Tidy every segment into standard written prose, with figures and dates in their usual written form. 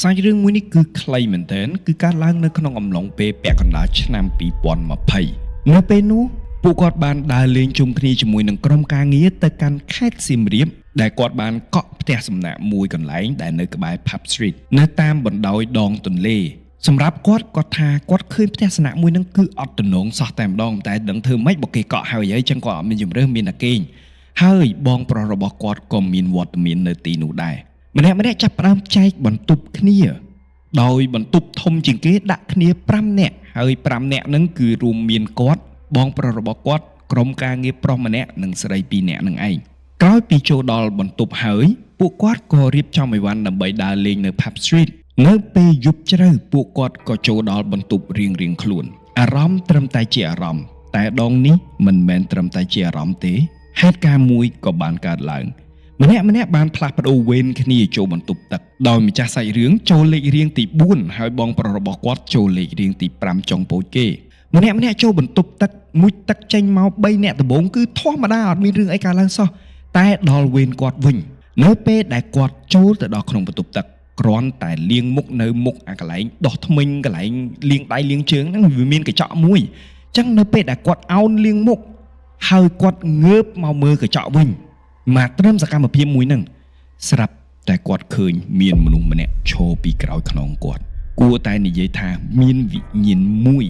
សាច់រឿងមួយនេះគឺខ្លីមែនទែនគឺកើតឡើងនៅក្នុងអំឡុងពេលពាក់កណ្ដាលឆ្នាំ2020នៅពេលនោះពួកគាត់បានដើរលេងជុំគ្នាជាមួយនឹងក្រុមការងារទៅកាន់ខេត្តសៀមរាបដែលគាត់បានកក់ផ្ទះសំណាក់មួយកន្លែងដែលនៅក្បែរ Pub Street នៅតាមបណ្ដោយដងទន្លេសម្រាប់គាត់ថាគាត់ឃើញផ្ទះសំណាក់មួយហ្នឹងគឺអត់ទំនងសោះតែម្ដងតែដឹងធ្វើម៉េចបើគេកក់ហើយចឹងគាត់អត់មានជំរឿនមានតែគេងហើយបងប្រុសរបស់គាត់ក៏មានវត្តមាននៅទីនោះដែរម្នាក់ចាប់ផ្ដើមចែកបន្ទប់គ្នាដោយបន្ទប់ធំជាងគេដាក់គ្នា5នាក់ហើយ5នាក់ហ្នឹងគឺរួមមានគាត់បងប្រុសរបស់គាត់ក្រុមការងារប្រុសម្នាក់និងស្រី2នាក់នឹងឯងក្រោយពីចូលដល់បន្ទប់ហើយពួកគាត់ក៏រៀបចំអីវ៉ាន់ដើម្បីដើរលេងនៅ Pub Street នៅពេលយប់ជ្រៅពួកគាត់ក៏ចូលដល់បន្ទប់រៀងខ្លួនអារម្មណ៍ត្រឹមតែជាអារម្មណ៍តែដងនេះមិនមែនត្រឹមតែជាអារម្មណ៍ទេហេតុការណ៍មួយក៏បានកើតឡើងម្នាក់បានផ្លាស់ប្ដូរវេនគ្នាចូលបន្ទប់ទឹកដោយម្ចាស់សាច់រឿងចូលលេខរៀងទី4ហើយបងប្រុសរបស់គាត់ចូលលេខរៀងទី5ចុងពោចគេម្នាក់ចូលបន្ទប់ទឹកមួយទឹកចេញមក3នាក់ដំបូងគឺធម្មតាអត់មានរឿងអីកើតឡើងសោះតែដល់វេនគាត់វិញនៅពេលដែលគាត់ចូលទៅដល់ក្នុងបន្ទប់ទឹកគ្រាន់តែលាងមុខនៅមុខអាកន្លែងដោះធ្មេញកន្លែងលាងដៃលាងជើងហ្នឹងវាមានកញ្ចក់មួយអញ្ចឹងនៅពេលដែលគាត់អោនលាងមុខហើយគាត់ងើបមកមើលកញ្ចក់វិញមកត្រឹមសកម្មភាពមួយហ្នឹងស្រាប់តែគាត់ឃើញមានមនុស្សម្នាក់ឈរពីក្រោយខ្នងគាត់គួរតែនិយាយថាមានវិញ្ញាណមួយ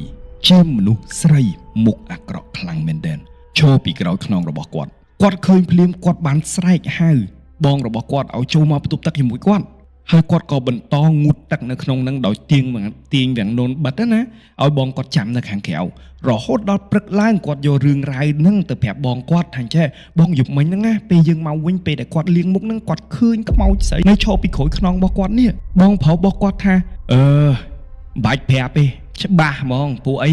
ជាមនុស្សស្រីមុខអាក្រក់ខ្លាំងមែនទែនឈរពីក្រោយខ្នងរបស់គាត់ឃើញភ្លាមគាត់បានស្រែកហៅបងរបស់គាត់ឲ្យចូលមកបន្ទប់ទឹកជាមួយគាត់ហើយគាត់ក៏បន្តងូតទឹកនៅក្នុងនឹងដោយទាញវាំងនូនបិទណាឲ្យបងគាត់ចាំនៅខាងក្រៅរហូតដល់ព្រឹកឡើងគាត់យករឿងរ៉ាវហ្នឹងទៅប្រាប់បងគាត់ថាចេះបងយប់មិញហ្នឹងណាពេលយើងមកវិញពេលដែលគាត់លាងមុខហ្នឹងគាត់ឃើញខ្មោចស្អីនៅឈរពីក្រោយខ្នងរបស់គាត់នេះបងប្រុសរបស់គាត់ថាមិនបាច់ប្រាប់ទេច្បាស់ហ្មងពួកអី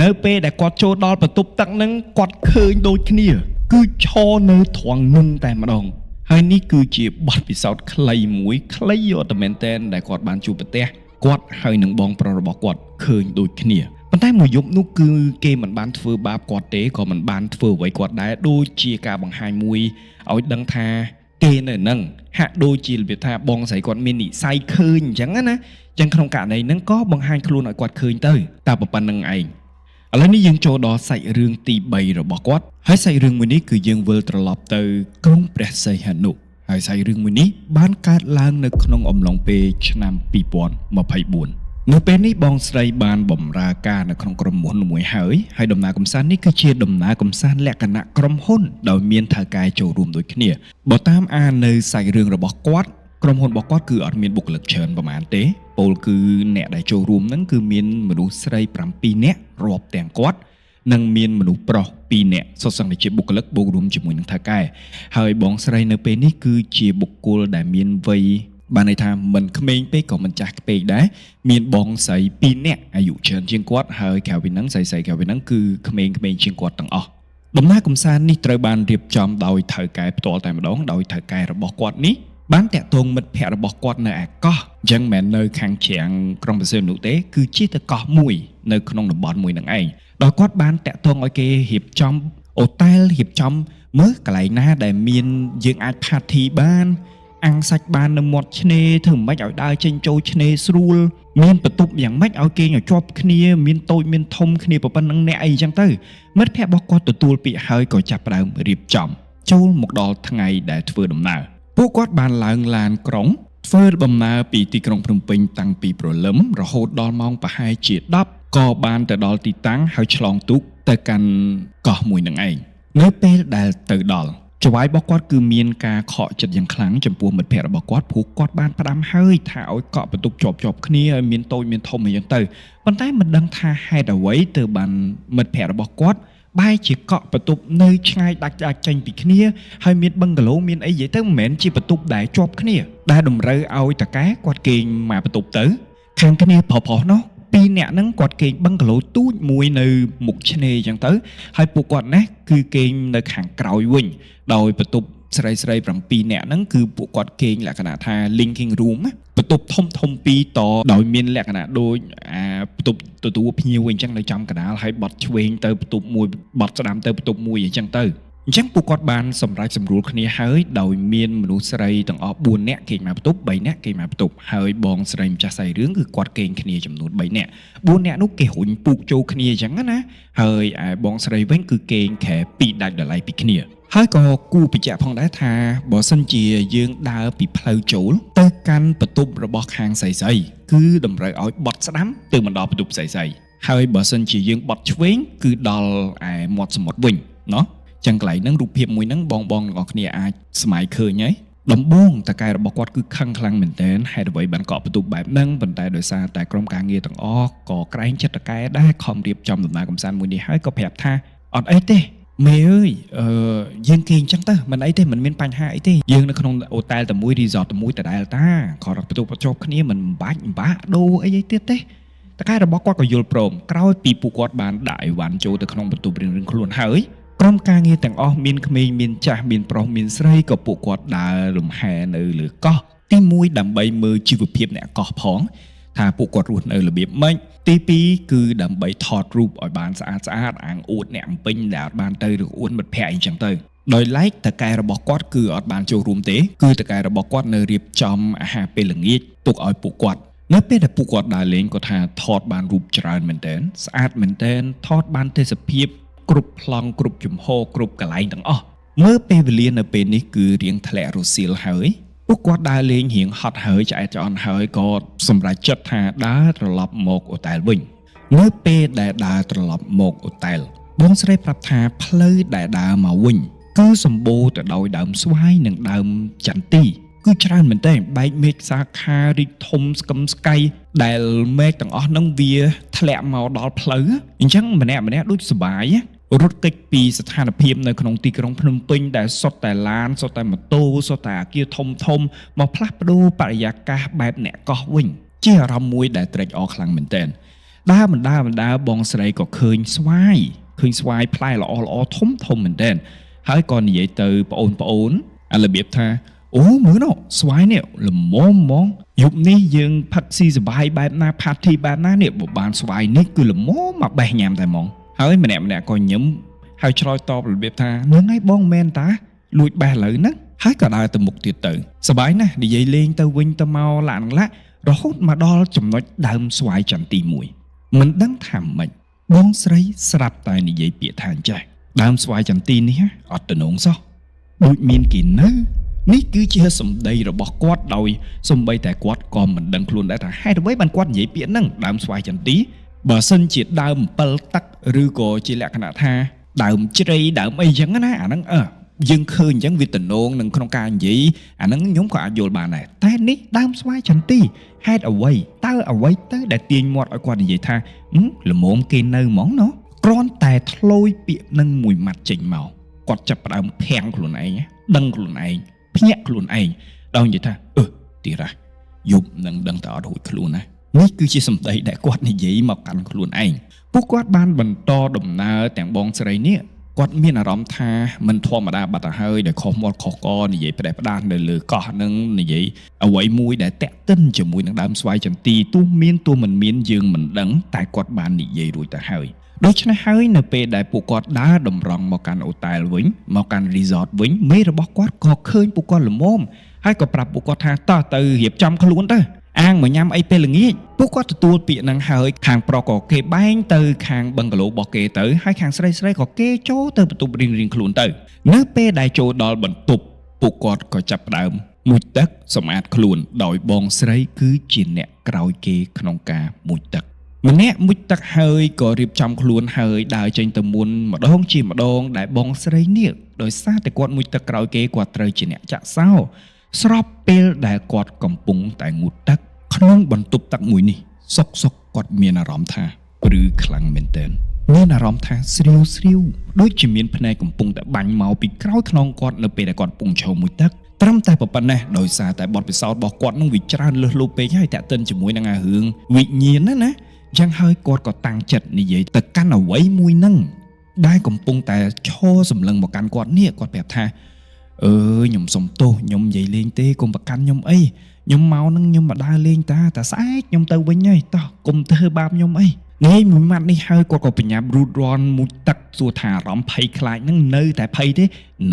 នៅពេលដែលគាត់ចូលដល់បន្ទប់ទឹកហ្នឹងគាត់ឃើញដូចគ្នាគឺឈរនៅត្រង់នឹងតែម្ដងហើយនេះគឺជាបទពិសោធន៍ខ្លីមួយខ្លីយកតែមែនតែនដែលគាត់បានជួបប្រទះគាត់ហើយនឹងបងប្រុសរបស់គាត់ឃើញដូចគ្នាប៉ុន្តែមួយយប់នោះគឺគេមិនបានធ្វើបាបគាត់ទេក៏មិនបានធ្វើអ្វីគាត់ដែរដូចជាការបង្ហាញមួយឲ្យដឹងថាគេនៅនឹងហាក់ដូចជារបៀបថាបងស្រីគាត់មាននិស្ស័យឃើញអញ្ចឹងណាអញ្ចឹងក្នុងករណីហ្នឹងក៏បង្ហាញខ្លួនឲ្យគាត់ឃើញទៅតែប៉ុណ្្នឹងឯងឥឡូវនេះយើងចូលដល់សាច់រឿងទី3របស់គាត់ហើយសាច់រឿងមួយនេះគឺយើងវិលត្រឡប់ទៅក្រុងព្រះសីហនុហើយសាច់រឿងមួយនេះបានកើតឡើងនៅក្នុងអំឡុងពេលឆ្នាំ2024នៅពេលនេះបងស្រីបានបម្រើការនៅក្នុងក្រុមហ៊ុនមួយហើយដំណើរកម្សាន្តនេះគឺជាដំណើរកម្សាន្តលក្ខណៈក្រុមហ៊ុនដោយមានថៅកែចូលរួមដូចគ្នាបើតាមអាននៅសាច់រឿងរបស់គាត់ក្រុមហ៊ុនរបស់គាត់គឺអត់មានបុគ្គលិកច្រើនប្រហែលទេពលគឺអ្នកដែលចូលរួមហ្នឹងគឺមានមនុស្សស្រី7នាក់រាប់ទាំងគាត់និងមានមនុស្សប្រុស2នាក់សុទ្ធសឹងតែជាបុគ្គលិកបូករួមជាមួយនឹងថៅកែហើយបងស្រីនៅពេលនេះគឺជាបុគ្គលដែលមានវ័យបានន័យថាមិនក្មេងពេកក៏មិនចាស់ពេកដែរមានបងស្រី2នាក់អាយុច្រើនជាងគាត់ហើយក្រៅពីហ្នឹងស្រីក្រៅពីហ្នឹងគឺក្មេងជាងគាត់ទាំងអស់ដំណើរកម្សាន្តនេះត្រូវបានរៀបចំដោយថៅកែផ្ទាល់តែម្ដងដោយថៅកែរបស់គាត់នេះបានតាក់ទងមិត្តភ័ក្តិរបស់គាត់នៅអាកោះអញ្ចឹងមិនមែននៅខាងជ្រាំងក្រុងព្រះសីហនុទេគឺជាតកោះមួយនៅក្នុងតំបន់មួយនឹងឯងដោយគាត់បានតាក់ទងឲ្យគេរៀបចំអូតែលរៀបចំមើលកន្លែងណាដែលមានយើងអាចផាធីបានអាំងសាច់បាននៅមាត់ឆ្នេរធ្វើមិនឲ្យដើរចេញចូលឆ្នេរស្រួលមានបន្ទប់យ៉ាងម៉េចឲ្យគេឲ្យជាប់គ្នាមានតូចមានធំគ្នាប៉ុណ្ណឹងអ្នកអីអញ្ចឹងទៅមិត្តភ័ក្តិរបស់គាត់ទទួលពាក្យហើយក៏ចាប់ផ្ដើមរៀបចំចូលមកដល់ថ្ងៃដែលធ្វើដំណើរពួកគាត់បានឡើងឡានក្រុងធ្វើដំណើរពីទីក្រុងភ្នំពេញតាំងពីព្រលឹមរហូតដល់ម៉ោងប្រហែលជា10ក៏បានទៅដល់ទីតាំងហើយឆ្លងទូកទៅកាន់កោះមួយនឹងឯងនៅពេលដែលទៅដល់ចៅហ្វាយរបស់គាត់គឺមានការខកចិត្តយ៉ាងខ្លាំងចំពោះមិត្តភ័ក្តិរបស់គាត់ព្រោះគាត់បានផ្ដាំហើយថាឲ្យកក់បន្ទប់ជាប់គ្នាឲ្យមានតូចមានធំអីចឹងទៅប៉ុន្តែមិនដឹងថាហេតុអ្វីទៅបានមិត្តភ័ក្តិរបស់គាត់បែរជាកក់បន្ទប់នៅឆ្ងាយដាច់ចេញពីគ្នាហើយមានបឹងកាឡូមានអីនិយាយទៅមិនមែនជាបន្ទប់ដែលជាប់គ្នាដែលតម្រូវឲ្យតកែគាត់គេងមកបន្ទប់ទៅខាងគ្នាប្រុសនោះ2នាក់ហ្នឹងគាត់គេងបឹងកាឡូទូចមួយនៅមុខឆ្នេរអញ្ចឹងទៅហើយពួកគាត់ណាគឺគេងនៅខាងក្រោយវិញដោយបន្ទប់ស្រី7នាក់ហ្នឹងគឺពួកគាត់គេងលក្ខណៈថា linking room បន្ទប់ធំ2តដោយមានលក្ខណៈដូចបន្ទប់ទទួលភ្ញៀវអញ្ចឹងនៅចំកណ្ដាលហើយបត់ឆ្វេងទៅបន្ទប់មួយបត់ស្ដាំទៅបន្ទប់មួយអញ្ចឹងទៅ ចឹងពួកគាត់បានសម្រេចសម្រួលគ្នាហើយដោយមានមនុស្សស្រីទាំងអស់4នាក់គេងមកបន្ទប់3នាក់គេងមកបន្ទប់ហើយបងស្រីម្ចាស់សាយរឿងគឺគាត់គេងគ្នាចំនួន3នាក់4នាក់នោះគេរុញពូកចូលគ្នាអញ្ចឹងណាហើយឯបងស្រីវិញគឺគេងខែ2ដាច់ដល់ឡៃពីគ្នាហើយក៏គូបញ្ជាក់ផងដែរថាបើសិនជាយើងដើរពីផ្លូវចូលទៅកាន់បន្ទប់របស់ខាងស្រីគឺតម្រូវឲ្យបត់ស្ដាំទៅមកដល់បន្ទប់ស្រីហើយបើសិនជាយើងបត់ឆ្វេងគឺដល់ឯមាត់សមុទ្រវិញណោះចឹងកន្លែងហ្នឹងរូបភាពមួយហ្នឹងបងទាំងអស់គ្នាអាចស្មាយឃើញហើយដំបូងតកែរបស់គាត់គឺខឹងខ្លាំងមែនទែនហេតុអ្វីបានកក់បន្ទប់បែបហ្នឹងប៉ុន្តែដោយសារតែក្រុមការងារទាំងអស់ក៏ក្រែងចិត្តតកែដែរខំរៀបចំដំណើរកម្សាន្តមួយនេះហើយក៏ប្រាប់ថាអត់អីទេមេអើយយើងគេអញ្ចឹងទៅមិនអីទេមិនមានបញ្ហាអីទេយើងនៅក្នុងអូតែលតែមួយរីសតតែមួយដដែលតាក៏បន្ទប់ជាប់គ្នាមិនបាច់បាក់ដូរអីទៀតទេតកែរបស់គាត់ក៏យល់ព្រមក្រោយពីពួកគាត់បានដាក់អីវ៉ាន់ចូលទៅក្នុងបន្ទប់រៀងៗខ្លួនហើយក្រុមការងារទាំងអស់មានក្មេងមានចាស់មានប្រុសមានស្រីក៏ពួកគាត់ដើរលំហែនៅលើកោះទី1ដើម្បីមើលជីវភាពអ្នកកោះផងថាពួកគាត់រស់នៅរបៀបម៉េចទី2គឺដើម្បីថតរូបឲ្យបានស្អាតអាងអួតអ្នកអំពេញដែលអត់បានទៅឬអួតមិត្តភ័ក្តិអីចឹងទៅដោយឡែកតកែរបស់គាត់គឺអត់បានចូលរួមទេគឺតកែរបស់គាត់នៅរៀបចំអាហារពេលល្ងាចទុកឲ្យពួកគាត់នៅពេលដែលពួកគាត់ដើរលេងគាត់ថាថតបានរូបច្រើនមែនទែនស្អាតមែនទែនថតបានទេសភាពគ្រប់ប្លង់គ្រប់ជំហរគ្រប់កន្លែងទាំងអស់មើលពេលវេលានៅពេលនេះគឺរៀងធ្លាក់រសៀលហើយពួកគាត់ដើរលេងរៀងហត់ហើយឆ្អែតឆ្អន់ហើយក៏សម្រេចចិត្តថាដើរត្រឡប់មកអូតែលវិញនៅពេលដែលដើរត្រឡប់មកអូតែលបងស្រីប្រាប់ថាផ្លូវដែលដើរមកវិញគឺសម្បូរទៅដោយដើមស្វាយនិងដើមចន្ទីគឺច្រើនមែនទែនបែកមេឃសាខារីកធំស្កឹមស្កៃដែលមេឃទាំងអស់ហ្នឹងវាធ្លាក់មកដល់ផ្លូវអញ្ចឹងម្នាក់ដូចសុបាយរត់គេចពីស្ថានភាពនៅក្នុងទីក្រុងភ្នំពេញដែលសុទ្ធតែឡានសុទ្ធតែម៉ូតូសុទ្ធតែអគារធំមកផ្លាស់ប្ដូរបរិយាកាសបែបអ្នកកោះវិញជាអារម្មណ៍មួយដែលត្រេកអរខ្លាំងមែនទែនដើរបណ្ដាបងស្រីក៏ឃើញស្វាយផ្លែល្អធំមែនទែនហើយក៏និយាយទៅប្អូនអារបៀបថាអូមើលនោះស្វាយនេះល្មមហ្មងយប់នេះយើងផឹកស៊ីសបាយបែបណាផាទីបែបណានេះបើបានស្វាយនេះគឺល្មមមកបេះញ៉ាំតែហ្មងហើយម្នាក់ក៏ញឹមហើយឆ្លើយតបរបៀបថានឹងឯងបងមែនតាលួចបេះឥឡូវហ្នឹងហើយក៏ដើរទៅមុខទៀតទៅសបាយណាស់និយាយលេងទៅវិញទៅមកឡាករហូតមកដល់ចំណុចដើមស្វាយចន្ទទី1មិនដឹងថាម៉េចបងស្រីស្រាប់តែនិយាយពាក្យថាអញ្ចេះដើមស្វាយចន្ទទីនេះអត់តំណងសោះដូចមានគេនៅនេះគឺជាសម្ដីរបស់គាត់ដោយសំបីតែគាត់ក៏មិនដឹងខ្លួនដែរថាហេតុអ្វីបានគាត់និយាយពាក្យហ្នឹងដើមស្វាយចន្ទីបើសិនជាដើមអំពិលទឹកឬក៏ជាលក្ខណៈថាដើមជ្រៃដើមអីចឹងណាអាហ្នឹងយើងឃើញអញ្ចឹងវាតំណងនឹងក្នុងការនិយាយអាហ្នឹងខ្ញុំក៏អាចយល់បានដែរតែនេះដើមស្វាយចន្ទីហេតុអ្វីតើអ្វីទៅដែលទាញមាត់ឲ្យគាត់និយាយថាល្មមគេនៅហ្មងណោះគ្រាន់តែធ្លោយពាក្យនឹងមួយម៉ាត់ចេញមកគាត់ចាប់ផ្ដើមភាំងខ្លួនឯងដឹងខ្លួនឯងភ្ញាក់ខ្លួនឯងដោយនិយាយថាទីរ៉ាយប់នឹងដឹងតែអត់រួចខ្លួនណានេះគឺជាសម្ដីដែលគាត់និយាយមកកាន់ខ្លួនឯងពួកគាត់បានបន្តដំណើរទាំងបងស្រីនេះគាត់មានអារម្មណ៍ថាមិនធម្មតាបាត់ទៅហើយដែលខុសមាត់ខុសកនិយាយផ្ដេសផ្ដាសនៅលើកោះនឹងនិយាយអ្វីមួយដែលតាក់ទិនជាមួយនឹងដើមស្វាយចន្ទីទោះមានទោះមិនមានយើងមិនដឹងតែគាត់បាននិយាយរួចទៅហើយដូច្នេះហើយនៅពេលដែលពួកគាត់ដើរតម្រង់មកកាន់អូតែលវិញមកកាន់រីសតវិញមេរបស់គាត់ក៏ឃើញពួកគាត់ល្មមហើយក៏ប្រាប់ពួកគាត់ថាតោះទៅរៀបចំខ្លួនទៅអាងមកញ៉ាំអីពេលល្ងាចពួកគាត់ទទួលពាក្យហ្នឹងហើយខាងប្រុសក៏គេបែងទៅខាងបឹងកាឡូរបស់គេទៅហើយខាងស្រីក៏គេចូលទៅបន្ទប់រៀងៗខ្លួនទៅនៅពេលដែលចូលដល់បន្ទប់ពួកគាត់ក៏ចាប់ផ្ដើមមុជទឹកសម្អាតខ្លួនដោយបងស្រីគឺជាអ្នកក្រោយគេក្នុងការមុជទឹកម្នាក់មុជទឹកហើយក៏រៀបចំខ្លួនហើយដើរចេញទៅមុនម្ដងជាម្ដងដែលបងស្រីនេះដោយសារតែគាត់មុជទឹកក្រោយគេគាត់ត្រូវជាអ្នកចាក់សោស្របពេលដែលគាត់កំពុងតែងូតទឹកក្នុងបន្ទប់ទឹកមួយនេះសុកគាត់មានអារម្មណ៍ថាព្រឺខ្លាំងមែនទែនមានអារម្មណ៍ថាស្រាវដូចជាមានភ្នែកកំពុងតែបាញ់មកពីក្រោយខ្នងគាត់នៅពេលដែលគាត់កំពុងឈរមួយទឹកត្រឹមតែប៉ុណ្ណេះដោយសារតែបទពិសោធន៍របស់គាត់នឹងវាច្រើនលើសលប់ពេកហើយតាក់ទិនជាមួយនឹងអារឿងវិញ្ញាណណាចឹងហើយគាត់ក៏តាំងចិត្តនិយាយទៅកាន់អ្វីមួយហ្នឹងដែលកំពុងតែឈរសម្លឹងមកកាន់គាត់នេះគាត់ប្រាប់ថាខ្ញុំសុំទោសខ្ញុំនិយាយលេងទេកុំប្រកាន់ខ្ញុំអីខ្ញុំមកនឹងខ្ញុំមកដើរលេងតាស្អែកខ្ញុំទៅវិញហើយតោះកុំធ្វើបាបខ្ញុំអី នេះមួយម៉ាត់នេះហើយគាត់ក៏បញ្ញាប់រូតរាន់មួយទឹកសួរថាអារម្មណ៍ភ័យខ្លាចហ្នឹងនៅតែភ័យទេ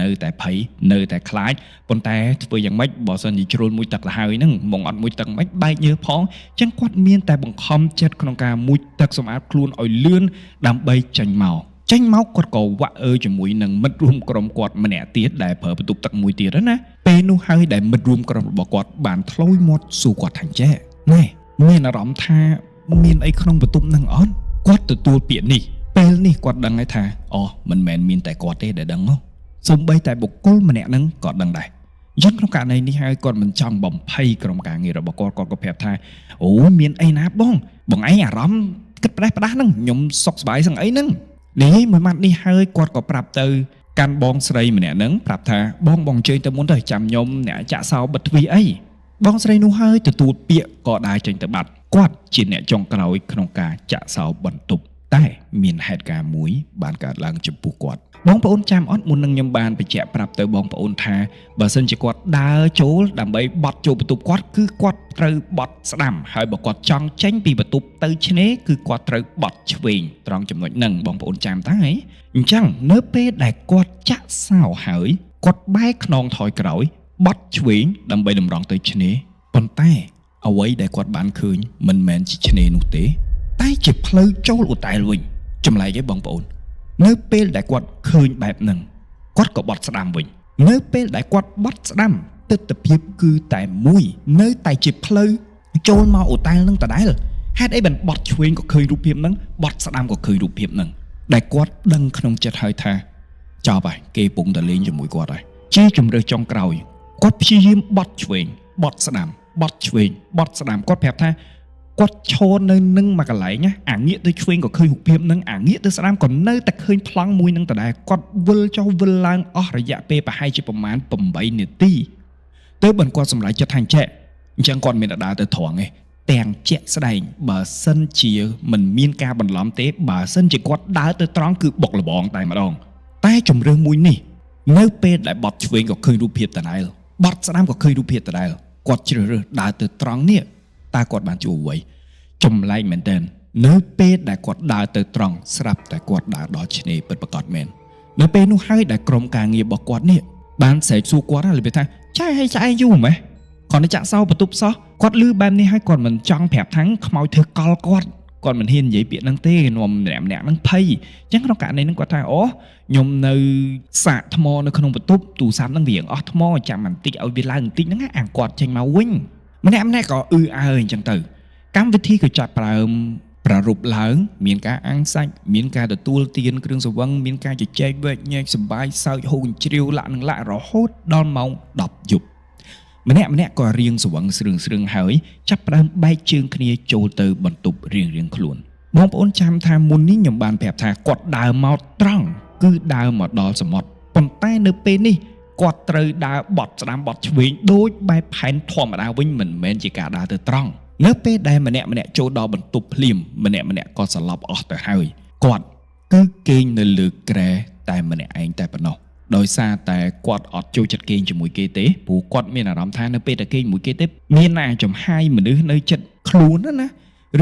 នៅតែភ័យនៅតែខ្លាចប៉ុន្តែធ្វើយ៉ាងម៉េចបើសិនជាជ្រុលមួយទឹកទៅហើយហ្នឹងមកអត់មួយទឹកមិនបែកញើសផងអញ្ចឹងគាត់មានតែបង្ខំចិត្តក្នុងការមួយទឹកសម្អាតខ្លួនឲ្យលឿនដើម្បីចេញមកគាត់ក៏វាក់ជាមួយនឹងមិត្តរួមក្រុមគាត់ម្នាក់ទៀតដែលប្រើបន្ទប់ទឹកមួយទៀតណាពេលនោះហើយដែលមិត្តរួមក្រុមរបស់គាត់បានធ្លោយមាត់សួរគាត់ថាចេះណែមានអារម្មណ៍ថាមានអីក្នុងបន្ទប់ហ្នឹងអត់គាត់ទទួលពាក្យនេះពេលនេះគាត់ដឹងហើយថាអូមិនមែនមានតែគាត់ទេដែលដឹងនោះសូម្បីតែបុគ្គលម្នាក់ហ្នឹងក៏ដឹងដែរអញ្ចឹងក្នុងករណីនេះហើយគាត់មិនចង់បំភ័យក្រុមការងាររបស់គាត់ក៏ប្រាប់ថាអូមានអីណាបងឯងអារម្មណ៍គិតផ្ដេសផ្ដាស់ហ្នឹងខ្ញុំសុខសប្បាយសឹងអីហ្នឹងនេះមួយម៉ាត់នេះហើយគាត់ក៏ប្រាប់ទៅកាន់បងស្រីម្នាក់ហ្នឹងប្រាប់ថាបងអញ្ជើញទៅមុនទៅចាំខ្ញុំអ្នកចាក់សោបិទទ្វារអីបងស្រីនោះហើយទទួលពាក្យក៏ដើរចេញទៅបាត់គាត់ជាអ្នកចុងក្រោយក្នុងការចាក់សោបន្ទប់តែមានហេតុការណ៍មួយបានកើតឡើងចំពោះគាត់បងប្អូនចាំអត់មុននឹងខ្ញុំបានបញ្ជាក់ប្រាប់ទៅបងប្អូនថាបើសិនជាគាត់ដើរចូលដើម្បីបត់ចូលបន្ទប់គាត់គឺគាត់ត្រូវបត់ស្ដាំហើយបើគាត់ចង់ចេញពីបន្ទប់ទៅឆ្នេរគឺគាត់ត្រូវបត់ឆ្វេងត្រង់ចំណុចហ្នឹងបងប្អូនចាំតាហ៎អញ្ចឹងនៅពេលដែលគាត់ចាក់សោហើយគាត់បែរខ្នងថយក្រោយបត់ឆ្វេងដើម្បីតម្រង់ទៅឆ្នេរប៉ុន្តែអ្វីដែលគាត់បានឃើញមិនមែនជាឆ្នេរនោះទេតែជាផ្លូវចូលអូតែលវិញចម្លែកឯងបងប្អូននៅពេលដែលគាត់ឃើញបែបហ្នឹងគាត់ក៏បត់ស្ដាំវិញនៅពេលដែលគាត់បត់ស្ដាំទិដ្ឋភាពគឺតែមួយនៅតែជាផ្លូវចូលមកអូតែលហ្នឹងដដែលហេតុអីបានបត់ឆ្វេងក៏ឃើញរូបភាពហ្នឹងបត់ស្ដាំក៏ឃើញរូបភាពហ្នឹងដែលគាត់ដឹងក្នុងចិត្តហើយថាចប់ហើយគេពងតលេងជាមួយគាត់ហើយជាជំរឿសចុងក្រោយគាត់ព្យាយាមបត់ឆ្វេងបត់ស្ដាំបត់ឆ្វេងបត់ស្ដាំគាត់ប្រាប់ថាគាត់ឈរនៅនឹងមួយកន្លែងណាអាងាកទៅឆ្វេងក៏ឃើញរូបភាពនឹងអាងាកទៅស្ដាំក៏នៅតែឃើញប្លង់មួយនឹងដដែលគាត់វិលចុះវិលឡើងអស់រយៈពេលប្រហែលជាប្រមាណ8នាទីទើបបានគាត់សម្រេចចិត្តថាចេះអញ្ចឹងគាត់មានដើរទៅត្រង់ឯងទាំងជាក់ស្ដែងបើសិនជាមិនមានការបន្លំទេបើសិនជាគាត់ដើរទៅត្រង់គឺបុកលបងតែម្ដងតែជំរឿសមួយនេះនៅពេលដែលបត់ឆ្វេងក៏ឃើញរូបភាពដដែលបត់ស្ដាំក៏ឃើញរូបភាពដដែលគាត់ជ្រើសរើសដើរទៅត្រង់នេះតើគាត់បានជួបអ្វីចម្លែកមែនទែននៅពេលដែលគាត់ដើរទៅត្រង់ស្រាប់តែគាត់ដើរដល់ឆ្នេរពិតប្រាកដមែននៅពេលនោះហើយដែលក្រុមការងាររបស់គាត់នេះបានស្រែកសួរគាត់ហើយនិយាយថាចាឲ្យស្អែកយូរហ្មងគាត់ទៅចាក់សោបន្ទប់សោះគាត់លឺបែបនេះហើយគាត់មិនចង់ប្រាប់ថាខ្មោចធ្វើកលគាត់មិនហ៊ាននិយាយពាក្យហ្នឹងទេនាំម្នាក់ហ្នឹងភ័យអញ្ចឹងក្នុងករណីហ្នឹងគាត់ថាអូខ្ញុំនៅសាកថ្មនៅក្នុងបន្ទប់ទូរស័ព្ទហ្នឹងវាអស់ថ្មចាំបន្តិចឲ្យវាឡើងបន្តិចហ្នឹងអាគាត់ចេញមកវិញម្នាក់ក៏អឺអើអញ្ចឹងទៅកម្មវិធីក៏ចាប់ប្រារព្ធឡើងមានការអាំងសាច់មានការទទួលទានគ្រឿងសង្វឹងមានការជជែកវែកញែកសប្បាយសើចហូរជ្រាវលាក់នឹងលាក់រហូតដល់ម៉ោង10យប់ម្នាក់ក៏រៀងសង្វឹងស្រឿងហើយចាប់ផ្ដើមបែកជើងគ្នាចូលទៅបន្ទប់រៀងខ្លួនបងប្អូនចាំថាមុននេះខ្ញុំបានប្រាប់ថាគាត់ដើរមកត្រង់គឺដើរមកដល់សមុទ្រប៉ុន្តែនៅពេលនេះគាត់ត្រូវដើរបត់ស្ដាំបត់ឆ្វេងដូចបែបផែនធម្មតាវិញមិនមែនជាការដើរទៅត្រង់នៅពេលដែលម្នាក់ចូលដល់បន្ទប់ភ្លាមម្នាក់ក៏ស្លាប់អស់ទៅហើយគាត់គឺគេងនៅលើគ្រែតែម្នាក់ឯងតែប៉ុណ្ណោះដោយសារតែគាត់អត់ចូលចិត្តគេងជាមួយគេទេព្រោះគាត់មានអារម្មណ៍ថានៅពេលដែលគេងជាមួយគេទេមានតែចំហាយមនុស្សនៅចិត្តខ្លួនណា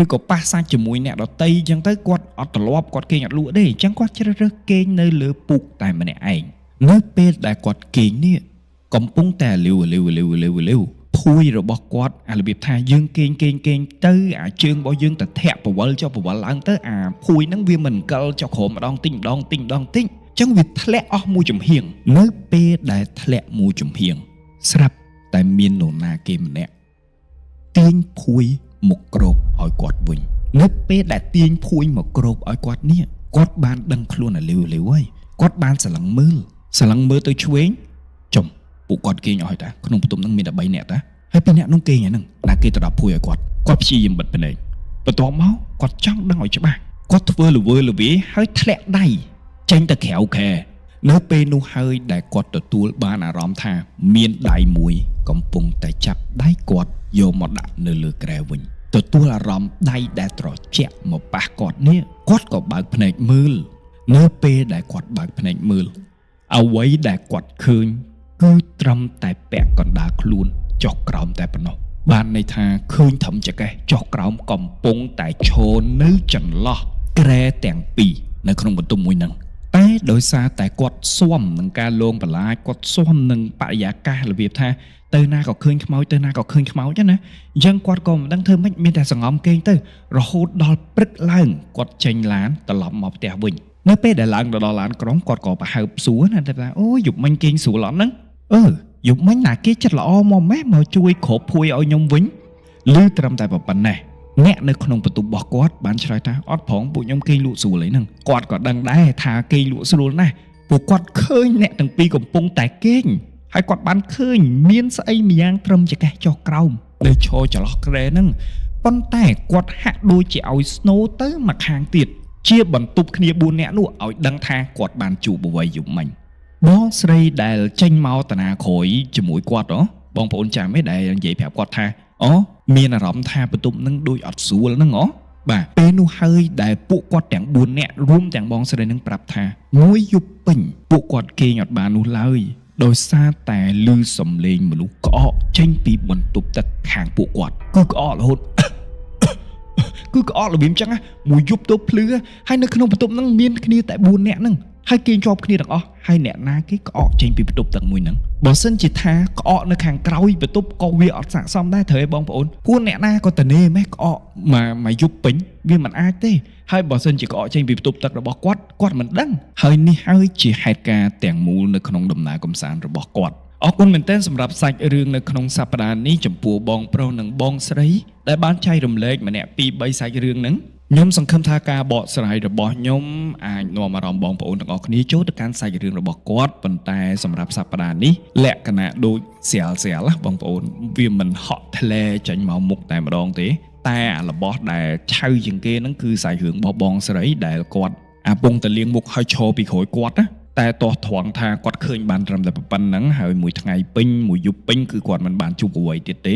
ឬក៏ប៉ះសាច់ជាមួយអ្នកដតីអញ្ចឹងទៅគាត់អត់ទ្រលាប់គាត់គេងអត់លក់ទេអញ្ចឹងគាត់ជ្រើសរើសគេងនៅលើពូកតែម្នាក់ឯងនៅពេលដែលគាត់គេងនេះកំពុងតែលាវភួយរបស់គាត់អារបៀបថាយើងគេងទៅអាជើងរបស់យើងទៅធាក់ប្រវល់ចុះប្រវល់ឡើងទៅអាភួយហ្នឹងវាមិនកិលចុះក្រោមម្ដងតិចអញ្ចឹងវាធ្លាក់អស់មួយចំហៀងនៅពេលដែលធ្លាក់មួយចំហៀងស្រាប់តែមាននរណាគេម្នាក់ទាញភួយមកគ្របឲ្យគាត់វិញនៅពេលដែលទាញភួយមកគ្របឲ្យគាត់នេះគាត់បានដឹងខ្លួនអាលាវហើយគាត់បានស្រឡឹងមើលទៅឆ្វេងចំពួកគាត់គេងអស់ហើយតាក្នុងបន្ទប់ហ្នឹងមានតែ3នាក់តាហើយពីរនាក់នោះគេងហ្នឹងណាគេទៅដល់ភួយឲ្យគាត់ព្យាយាមបិទភ្នែកបន្ទាប់មកគាត់ចង់ដឹងឲ្យច្បាស់គាត់ធ្វើល្វើហើយធ្លាក់ដៃចេញទៅក្រៅខែនៅពេលនោះហើយដែលគាត់ទទួលបានអារម្មណ៍ថាមានដៃមួយកំពុងតែចាប់ដៃគាត់យកមកដាក់នៅលើក្រែវិញទទួលអារម្មណ៍ដៃដែលត្រជាក់មកប៉ះគាត់នេះគាត់ក៏បើកភ្នែកមើលនៅពេលដែលគាត់បើកភ្នែកមើលអ្វីដែលគាត់ឃើញគឺត្រឹមតែពាក់កណ្ដាលខ្លួនចុះក្រោមតែប៉ុណ្ណោះ បានន័យថាឃើញធំចកេះចុះក្រោមកំពុងតែឈរនៅចន្លោះក្រែទាំងពីរនៅក្នុងបន្ទប់មួយហ្នឹងតែដោយសារតែគាត់ស៊ាំនឹងការលងបន្លាចគាត់ស៊ាំនឹងបរិយាកាសរបៀបថាទៅណាក៏ឃើញខ្មោចទៅណាក៏ឃើញខ្មោចណាអញ្ចឹងគាត់ក៏មិនដឹងធ្វើម៉េចមានតែសង្ងំគេងទៅរហូតដល់ព្រឹកឡើងគាត់ចេញឡានត្រឡប់មកផ្ទះវិញនៅពេលដែលឡើងទៅដល់ឡានក្រុងគាត់ក៏ប្រហើបសួរណាថាអូយប់មិញគេងស្រួលអត់ហ្នឹងយប់មិញណាគេចិត្តល្អមកម៉េះមកជួយគ្របភួយឲ្យខ្ញុំវិញឮត្រឹមតែប៉ុណ្ណេះអ្នកនៅក្នុងបន្ទប់របស់គាត់បានឆ្លើយថាអត់ផងពួកខ្ញុំគេងលក់ស្រួលអីហ្នឹងគាត់ក៏ដឹងដែរថាគេងលក់ស្រួលណាស់ពួកគាត់ឃើញអ្នកទាំងពីរកំពុងតែគេងហើយគាត់បានឃើញមានស្អីម្យ៉ាងត្រឹមចកេះចុះក្រោមនៅឈរចន្លោះក្រែហ្នឹងប៉ុន្តែគាត់ហាក់ដូចជាឲ្យស្នូទៅមកខាងទៀតជាបន្ទប់គ្នា4នាក់នោះឲ្យដឹងថាគាត់បានជួបអ្វីយប់មិញបងស្រីដែលចេញមកតាណាក្រោយជាមួយគាត់បងប្អូនចាំទេដែលនិយាយប្រាប់គាត់ថាមានអារម្មណ៍ថាបន្ទប់នឹងដូចអត់ស្រួលហ្នឹងបាទពេលនោះហើយដែលពួកគាត់ទាំង4នាក់រួមទាំងបងស្រីនឹងប្រាប់ថាមួយយប់ពេញពួកគាត់គេងអត់បាននោះឡើយដោយសារតែឮសំឡេងមនុស្សក្អកចេញពីបន្ទប់ទឹកខាងពួកគាត់គឺក្អករហូតគឺក្អករបៀបចឹងមួយយប់ទៅភ្លឺហើយនៅក្នុងបន្ទប់ហ្នឹងមានគ្នាតែ4នាក់ហ្នឹងហើយគេជាប់គ្នាទាំងអស់ហើយអ្នកណាគេក្អកចេញពីបន្ទប់ទាំងមួយហ្នឹងបើសិនជាថាក្អកនៅខាងក្រោយបន្ទប់ក៏វាអត់ស័ក្តិសមដែរត្រូវឯងបងប្អូនពួកអ្នកណាក៏តនេម៉េះក្អកមកយប់ពេញវាមិនអាចទេហើយបើសិនជាក្អកចេញពីបន្ទប់ទឹករបស់គាត់មិនដឹងហើយនេះហើយជាហេតុការណ៍ទាំងមូលនៅក្នុងដំណើរកំសាន្តរបស់គាត់អរគុណមែនទែនសម្រាប់សាច់រឿងនៅក្នុងសប្តាហ៍នេះចំពោះបងប្រុសនិងបងស្រីដែលបានចែករំលែកម្នាក់ពីរ3សាច់រឿងហ្នឹងខ្ញុំសង្ឃឹមថាការបកស្រាយរបស់ខ្ញុំអាចនាំអារម្មណ៍បងប្អូនទាំងអស់គ្នាចូលទៅកាន់សាច់រឿងរបស់គាត់ប៉ុន្តែសម្រាប់សប្តាហ៍នេះលក្ខណៈដូចស្រាលបងប្អូនវាមិនហក់ធ្លែចេញមកមុខតែម្ដងទេតែរបស់ដែលឆៅជាងគេហ្នឹងគឺសាច់រឿងរបស់បងស្រីដែលគាត់អាពងតលៀងមុខឲ្យឈរពីក្រោយគាត់ណាតែតោះត្រង់ថាគាត់ឃើញបានត្រឹមតែប៉ុណ្្នឹងហើយមួយថ្ងៃពេញមួយយប់ពេញគឺគាត់មិនបានជួបអ្វីទៀតទេ